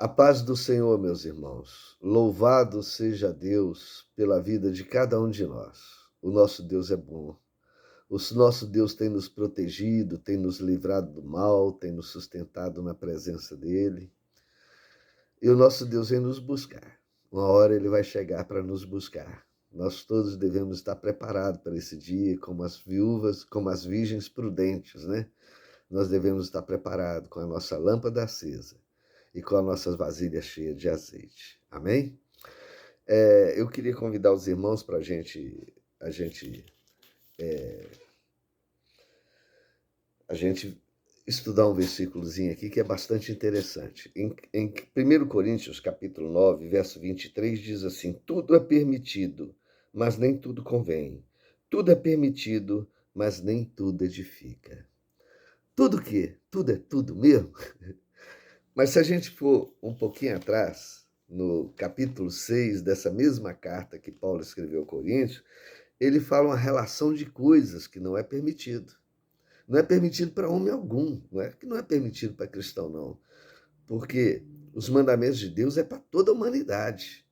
A paz do Senhor, meus irmãos. Louvado seja Deus pela vida de cada um de nós. O nosso Deus é bom. O nosso Deus tem nos protegido, tem nos livrado do mal, tem nos sustentado na presença dele. E o nosso Deus vem nos buscar. Uma hora ele vai chegar para nos buscar. Nós todos devemos estar preparados para esse dia, como as viúvas, como as virgens prudentes, né? Nós devemos estar preparados com a nossa lâmpada acesa e com as nossas vasilhas cheias de azeite. Amém? Eu queria convidar os irmãos para a gente estudar um versículozinho aqui que é bastante interessante. Em 1 Coríntios, capítulo 9, verso 23, diz assim: tudo é permitido, mas nem tudo convém. Tudo é permitido, mas nem tudo edifica. Tudo o quê? Tudo é tudo mesmo? Mas se a gente for um pouquinho atrás, no capítulo 6 dessa mesma carta que Paulo escreveu ao Coríntios, ele fala uma relação de coisas que não é permitido. Não é permitido para homem algum, não é que não é permitido para cristão, não. Porque os mandamentos de Deus é para toda a humanidade.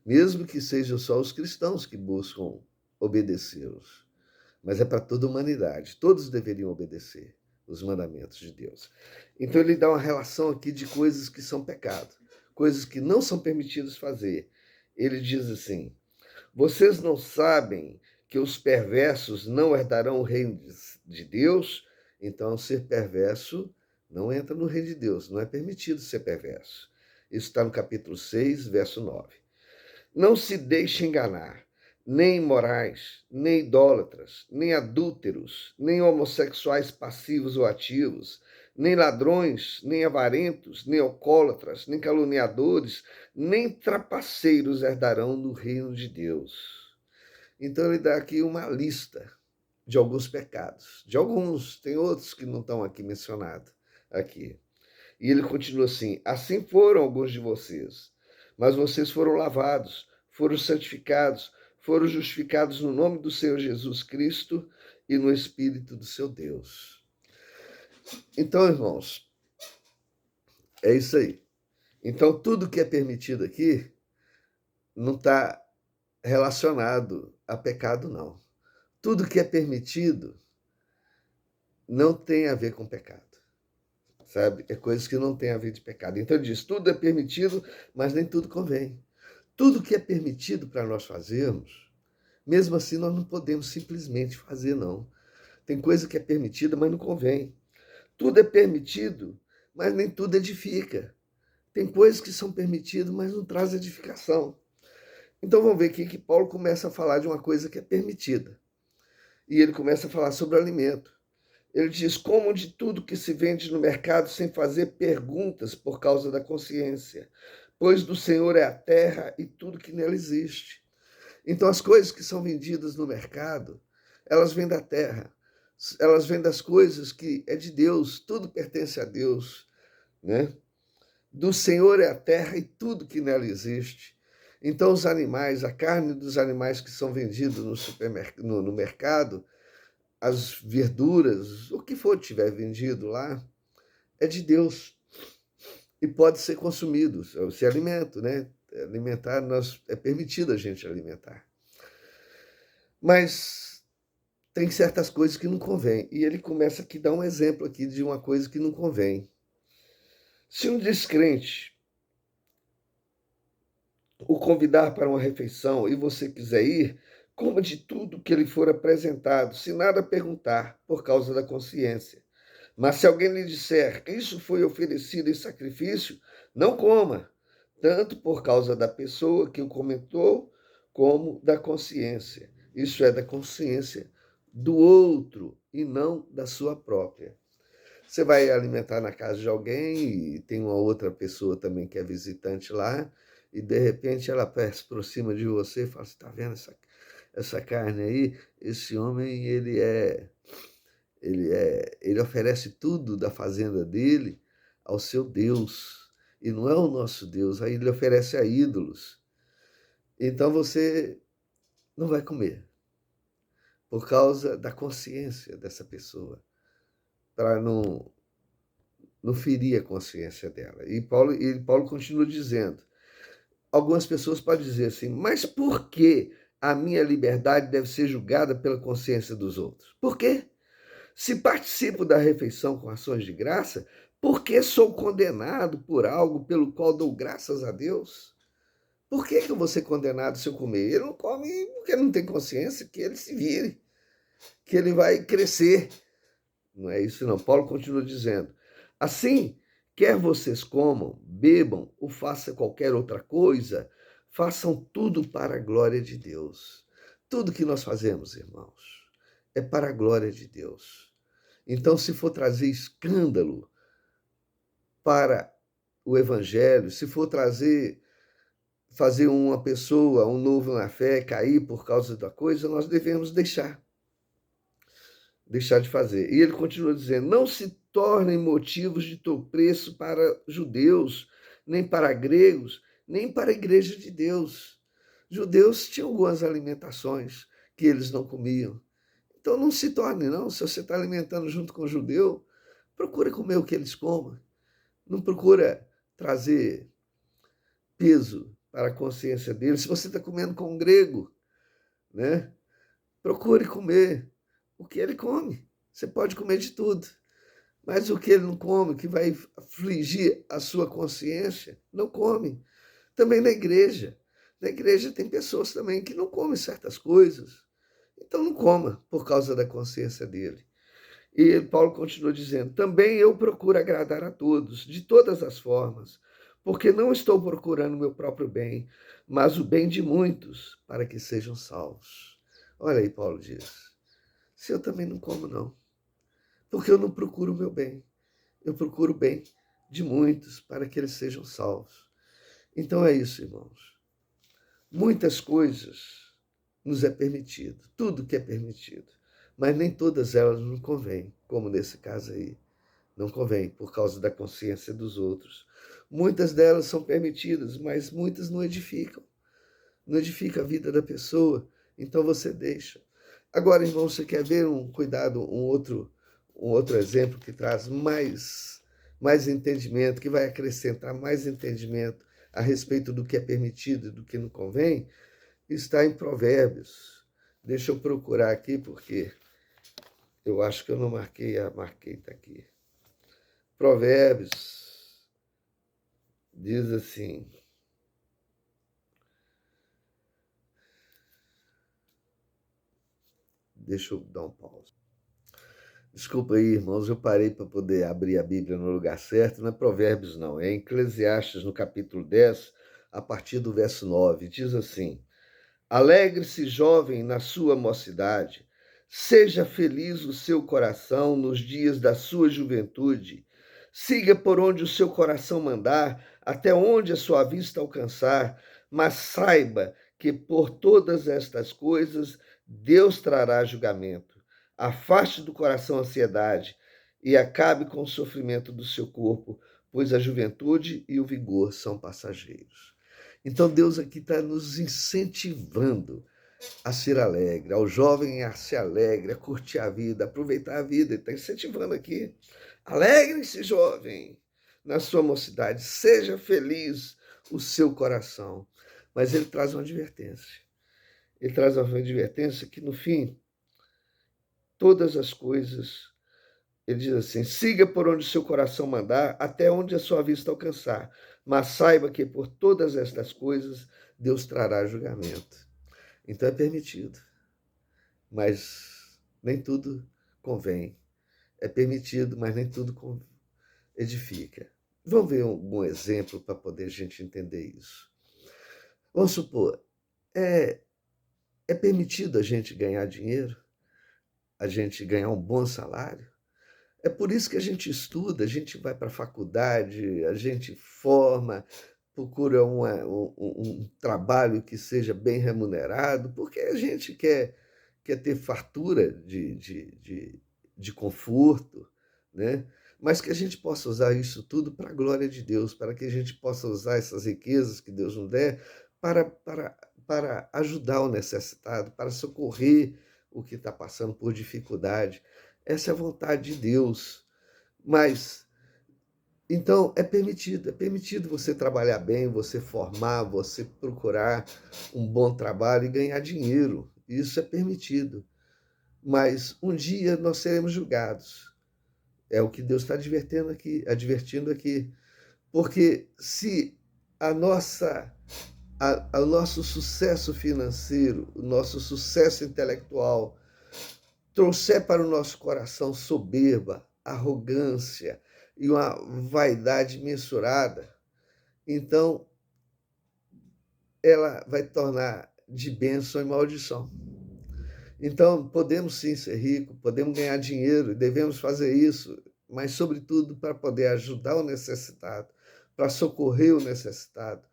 Mesmo que sejam só os cristãos que buscam obedecê-los. Mas é para toda a humanidade. Todos deveriam obedecer os mandamentos de Deus. Então ele dá uma relação aqui de coisas que são pecado, coisas que não são permitidas fazer. Ele diz assim: vocês não sabem que os perversos não herdarão o reino de Deus? Então ser perverso não entra no reino de Deus, não é permitido ser perverso. Isso está no capítulo 6, verso 9. Não se deixe enganar. Nem imorais, nem idólatras, nem adúlteros, nem homossexuais passivos ou ativos, nem ladrões, nem avarentos, nem alcoólatras, nem caluniadores, nem trapaceiros herdarão no reino de Deus. Então ele dá aqui uma lista de alguns pecados. De alguns, tem outros que não estão aqui mencionados aqui. E ele continua assim: assim foram alguns de vocês, mas vocês foram lavados, foram santificados, foram justificados no nome do Senhor Jesus Cristo e no Espírito do seu Deus. Então, irmãos, é isso aí. Então, tudo que é permitido aqui não está relacionado a pecado, não. Tudo que é permitido não tem a ver com pecado. Sabe? É coisas que não tem a ver de pecado. Então, ele diz: tudo é permitido, mas nem tudo convém. Tudo que é permitido para nós fazermos, mesmo assim nós não podemos simplesmente fazer, não. Tem coisa que é permitida, mas não convém. Tudo é permitido, mas nem tudo edifica. Tem coisas que são permitidas, mas não traz edificação. Então vamos ver aqui que Paulo começa a falar de uma coisa que é permitida. E ele começa a falar sobre alimento. Ele diz: como de tudo que se vende no mercado sem fazer perguntas por causa da consciência, pois do Senhor é a terra e tudo que nela existe. Então, as coisas que são vendidas no mercado, elas vêm da terra, elas vêm das coisas que é de Deus, tudo pertence a Deus, né? Do Senhor é a terra e tudo que nela existe. Então, os animais, a carne dos animais que são vendidos no mercado, as verduras, o que for tiver vendido lá, é de Deus e pode ser consumido, se alimento, né? Alimentar, é permitido a gente alimentar. Mas tem certas coisas que não convém. E ele começa aqui a dar um exemplo aqui de uma coisa que não convém. Se um descrente o convidar para uma refeição e você quiser ir, coma de tudo que lhe for apresentado, sem nada perguntar, por causa da consciência. Mas se alguém lhe disser, isso foi oferecido em sacrifício, não coma, tanto por causa da pessoa que o comentou, como da consciência. Isso é da consciência do outro e não da sua própria. Você vai alimentar na casa de alguém e tem uma outra pessoa também que é visitante lá, e de repente ela se aproxima de você e fala: você está vendo essa carne aí? Esse homem, ele oferece tudo da fazenda dele ao seu Deus, e não é o nosso Deus, aí ele oferece a ídolos. Então você não vai comer, por causa da consciência dessa pessoa, para não não ferir a consciência dela. E Paulo continua dizendo, algumas pessoas podem dizer assim, mas por que a minha liberdade deve ser julgada pela consciência dos outros? Por quê? Se participo da refeição com ações de graça, por que sou condenado por algo pelo qual dou graças a Deus? Por que eu vou ser condenado se eu comer? Ele não come porque ele não tem consciência, que ele se vire, que ele vai crescer. Não é isso não. Paulo continua dizendo, assim, quer vocês comam, bebam ou façam qualquer outra coisa, façam tudo para a glória de Deus. Tudo que nós fazemos, irmãos, é para a glória de Deus. Então, se for trazer escândalo para o evangelho, se for fazer uma pessoa, um novo na fé, cair por causa da coisa, nós devemos deixar de fazer. E ele continua dizendo, não se tornem motivos de tropeço para judeus, nem para gregos, nem para a igreja de Deus. Judeus tinham algumas alimentações que eles não comiam. Então não se torne, não. Se você está alimentando junto com o judeu, procura comer o que eles comem. Não procura trazer peso para a consciência deles. Se você está comendo com um grego, né? Procure comer o que ele come. Você pode comer de tudo. Mas o que ele não come, que vai afligir a sua consciência, não come. Também na igreja. Na igreja tem pessoas também que não comem certas coisas. Então não coma por causa da consciência dele. E Paulo continua dizendo, também eu procuro agradar a todos, de todas as formas, porque não estou procurando meu próprio bem, mas o bem de muitos, para que sejam salvos. Olha aí, Paulo diz, se eu também não como, não, porque eu não procuro o meu bem, eu procuro o bem de muitos, para que eles sejam salvos. Então é isso, irmãos. Muitas coisas nos é permitido, tudo que é permitido, mas nem todas elas nos convêm, como nesse caso aí. Não convém, por causa da consciência dos outros. Muitas delas são permitidas, mas muitas não edificam. Não edifica a vida da pessoa, então você deixa. Agora, irmão, você quer ver um outro exemplo que traz mais entendimento, que vai acrescentar mais entendimento a respeito do que é permitido e do que não convém? Está em Provérbios. Deixa eu procurar aqui, porque eu acho que eu não marquei, está aqui. Provérbios diz assim, deixa eu dar um pause. Desculpa aí, irmãos, eu parei para poder abrir a Bíblia no lugar certo, não é Provérbios não, é Eclesiastes no capítulo 10, a partir do verso 9, diz assim, alegre-se, jovem, na sua mocidade, seja feliz o seu coração nos dias da sua juventude, siga por onde o seu coração mandar, até onde a sua vista alcançar, mas saiba que por todas estas coisas Deus trará julgamento. Afaste do coração a ansiedade e acabe com o sofrimento do seu corpo, pois a juventude e o vigor são passageiros. Então Deus aqui está nos incentivando a ser alegre, ao jovem a ser alegre, a curtir a vida, a aproveitar a vida. Ele está incentivando aqui. Alegre-se, jovem, na sua mocidade. Seja feliz o seu coração. Mas ele traz uma advertência. Ele traz uma advertência que, no fim, todas as coisas, ele diz assim, siga por onde o seu coração mandar, até onde a sua vista alcançar. Mas saiba que por todas estas coisas, Deus trará julgamento. Então é permitido, mas nem tudo convém. É permitido, mas nem tudo edifica. Vamos ver algum exemplo para poder a gente entender isso. Vamos supor, é permitido a gente ganhar dinheiro? A gente ganhar um bom salário? É por isso que a gente estuda, a gente vai para a faculdade, a gente forma, procura um trabalho que seja bem remunerado, porque a gente quer ter fartura de conforto, né? Mas que a gente possa usar isso tudo para a glória de Deus, para que a gente possa usar essas riquezas que Deus nos der para ajudar o necessitado, para socorrer o que está passando por dificuldade. Essa é a vontade de Deus. Mas Então, é permitido você trabalhar bem, você formar, você procurar um bom trabalho e ganhar dinheiro. Isso é permitido. Mas um dia nós seremos julgados. É o que Deus está advertindo aqui. Porque se a nossa, o nosso sucesso financeiro, o nosso sucesso intelectual trouxer para o nosso coração soberba, arrogância e uma vaidade mensurada, então ela vai tornar de bênção em maldição. Então, podemos sim ser ricos, podemos ganhar dinheiro, devemos fazer isso, mas, sobretudo, para poder ajudar o necessitado, para socorrer o necessitado,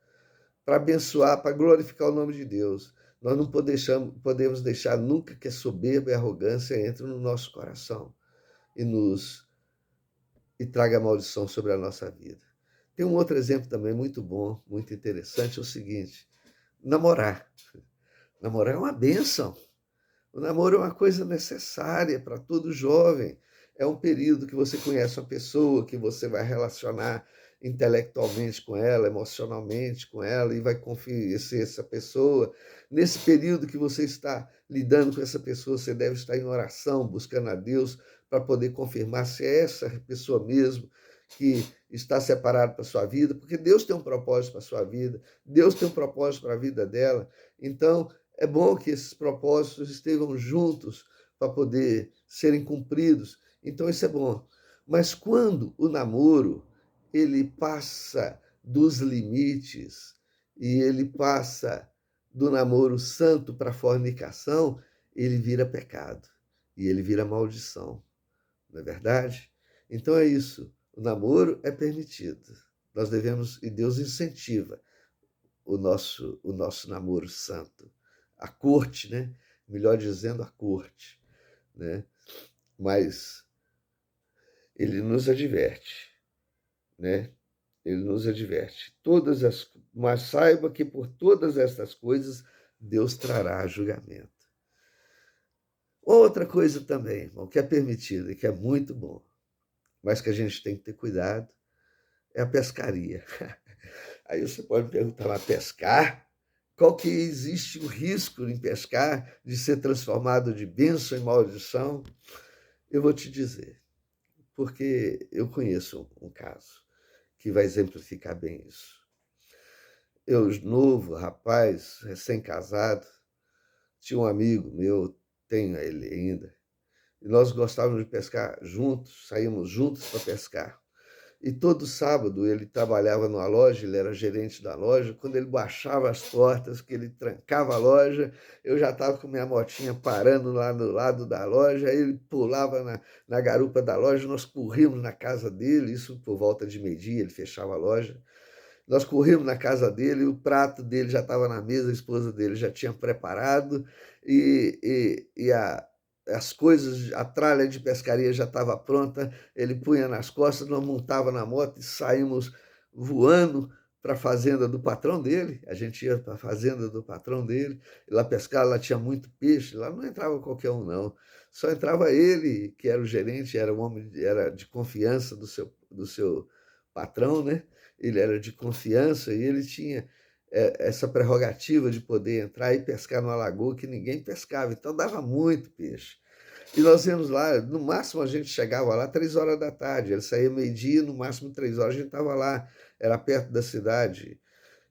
para abençoar, para glorificar o nome de Deus. Nós não podemos deixar nunca que a soberba e a arrogância entrem no nosso coração e traga maldição sobre a nossa vida. Tem um outro exemplo também muito bom, muito interessante, é o seguinte: namorar. Namorar é uma bênção. O namoro é uma coisa necessária para todo jovem. É um período que você conhece uma pessoa, que você vai relacionar intelectualmente com ela, emocionalmente com ela, e vai conhecer essa pessoa. Nesse período que você está lidando com essa pessoa, você deve estar em oração, buscando a Deus para poder confirmar se é essa pessoa mesmo que está separada para a sua vida, porque Deus tem um propósito para a sua vida, Deus tem um propósito para a vida dela. Então, é bom que esses propósitos estejam juntos para poder serem cumpridos. Então, isso é bom. Mas quando o namoro ele passa dos limites e ele passa do namoro santo para a fornicação, ele vira pecado e ele vira maldição. Não é verdade? Então é isso. O namoro é permitido. Nós devemos, e Deus incentiva o nosso namoro santo. A corte, né? Melhor dizendo, a corte, né? Mas ele nos adverte, né? Ele nos adverte. Mas saiba que por todas estas coisas Deus trará julgamento. Outra coisa também, irmão, que é permitida e que é muito bom, mas que a gente tem que ter cuidado, é a pescaria. Aí você pode me perguntar, mas pescar? Qual que existe o risco em pescar de ser transformado de bênção em maldição? Eu vou te dizer, porque eu conheço um caso que vai exemplificar bem isso. Eu, novo, rapaz, recém-casado, tinha um amigo meu, tenho ele ainda, e nós gostávamos de pescar juntos, saímos juntos para pescar. E todo sábado ele trabalhava numa loja, ele era gerente da loja. Quando ele baixava as portas, que ele trancava a loja, eu já estava com minha motinha parando lá do lado da loja. Aí ele pulava na garupa da loja, nós corríamos na casa dele, isso por volta de meio-dia, ele fechava a loja. Nós corrimos na casa dele, o prato dele já estava na mesa, a esposa dele já tinha preparado, as coisas, a tralha de pescaria já estava pronta, ele punha nas costas, nós montava na moto e saímos voando para a fazenda do patrão dele. A gente ia para a fazenda do patrão dele, e lá pescar, lá tinha muito peixe, lá não entrava qualquer um, não. Só entrava ele, que era o gerente, era um homem, era de confiança do seu patrão, né? Ele era de confiança e ele tinha essa prerrogativa de poder entrar e pescar numa lagoa que ninguém pescava, então dava muito peixe. E nós íamos lá, no máximo a gente chegava lá 3 horas da tarde, ele saía meio-dia, no máximo 3 horas a gente estava lá, era perto da cidade.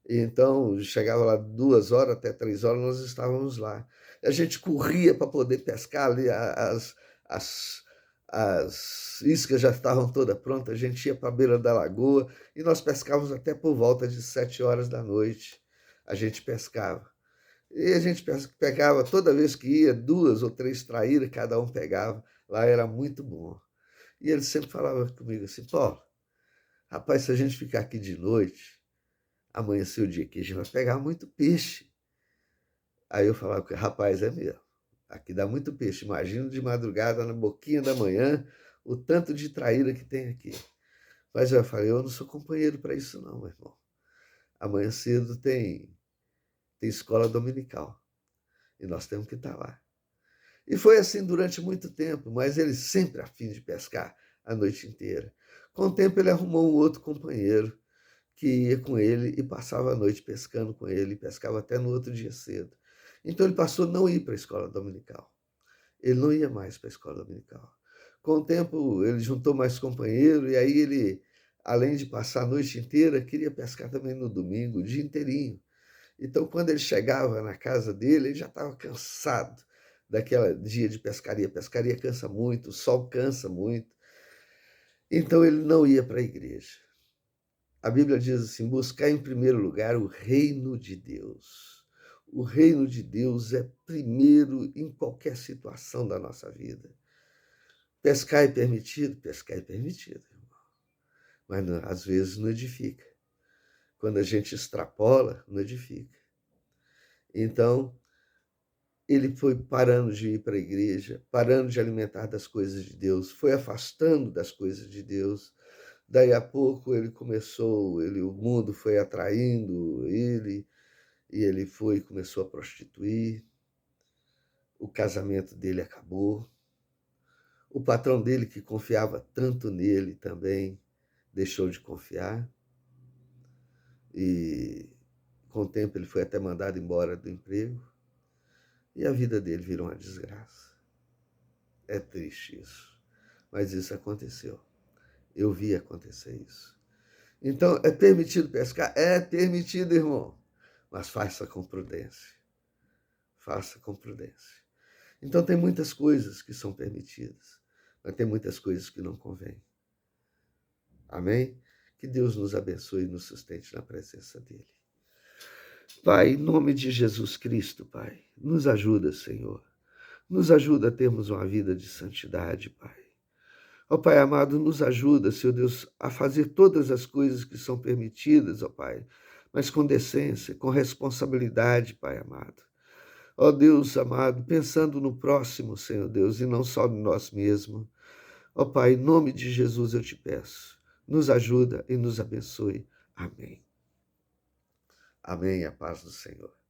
E então chegava lá 2 horas até 3 horas, nós estávamos lá. A gente corria para poder pescar ali, as, as iscas já estavam todas prontas, a gente ia para a beira da lagoa e nós pescávamos até por volta de 7 horas da noite. A gente pescava. E a gente pegava, toda vez que ia, 2 ou 3 traíras, cada um pegava. Lá era muito bom. E ele sempre falava comigo assim: Paulo, rapaz, se a gente ficar aqui de noite, amanhecer o dia aqui, a gente vai pegar muito peixe. Aí eu falava: rapaz, é mesmo. Aqui dá muito peixe. Imagina de madrugada, na boquinha da manhã, o tanto de traíra que tem aqui. Mas eu falei: eu não sou companheiro para isso não, meu irmão. Amanhã cedo tem escola dominical. E nós temos que estar lá. E foi assim durante muito tempo, mas ele sempre a fim de pescar a noite inteira. Com o tempo ele arrumou um outro companheiro que ia com ele e passava a noite pescando com ele, pescava até no outro dia cedo. Então ele passou a não ir para a escola dominical. Ele não ia mais para a escola dominical. Com o tempo ele juntou mais companheiro e aí ele, além de passar a noite inteira, queria pescar também no domingo, o dia inteirinho. Então, quando ele chegava na casa dele, ele já estava cansado daquele dia de pescaria. Pescaria cansa muito, o sol cansa muito. Então, ele não ia para a igreja. A Bíblia diz assim: buscar em primeiro lugar o reino de Deus. O reino de Deus é primeiro em qualquer situação da nossa vida. Pescar é permitido? Pescar é permitido, irmão. Mas não, às vezes não edifica. Quando a gente extrapola, não edifica. Então, ele foi parando de ir para a igreja, parando de alimentar das coisas de Deus, foi afastando das coisas de Deus. Daí a pouco ele começou, o mundo foi atraindo ele, e ele foi e começou a prostituir. O casamento dele acabou. O patrão dele, que confiava tanto nele também, deixou de confiar. E com o tempo ele foi até mandado embora do emprego. E a vida dele virou uma desgraça. É triste isso, mas isso aconteceu. Eu vi acontecer isso. Então, é permitido pescar? É permitido, irmão, mas faça com prudência. Faça com prudência. Então, tem muitas coisas que são permitidas, mas tem muitas coisas que não convêm. Amém? Que Deus nos abençoe e nos sustente na presença dEle. Pai, em nome de Jesus Cristo, Pai, nos ajuda, Senhor. Nos ajuda a termos uma vida de santidade, Pai. Ó Pai amado, nos ajuda, Senhor Deus, a fazer todas as coisas que são permitidas, ó Pai, mas com decência, com responsabilidade, Pai amado. Ó Deus amado, pensando no próximo, Senhor Deus, e não só em nós mesmos. Ó Pai, em nome de Jesus eu te peço, nos ajuda e nos abençoe. Amém. Amém, a paz do Senhor.